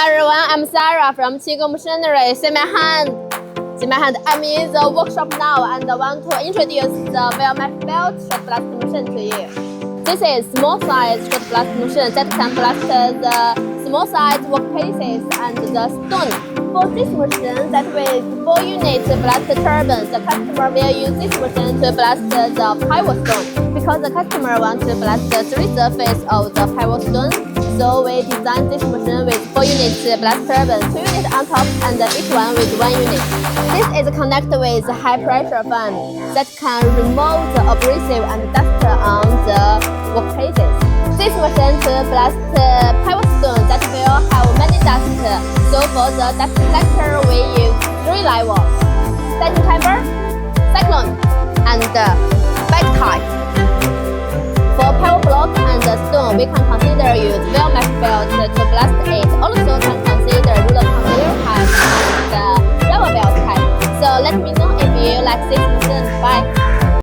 everyone, I'm Sarah from Qigong Machinery. See my hand. I'm in the workshop now and want to introduce the wheel belt short blast machine to you. This is small size short blast machine that can blast the small size workpieces and the stone. For this machine that with 4 units blast turbine, the customer will use this machine to blast the paver stone because the customer wants to blast the 3 surface of the paver stone. So we designed this machine with 4 units blast turbine, 2 units on top and each one with 1 unit. This is connected with high pressure fan that can remove the abrasive and dust on the workpieces. This machine to blast paver stone that will have many dust. So for the dust collector we use 3 levels: setting paver, cyclone, and back type. For paver block and stone, we can consider use wheel belt to blast it. Also can consider ruler conveyor type and rubber belt type. So let me know if you like this machine. Bye.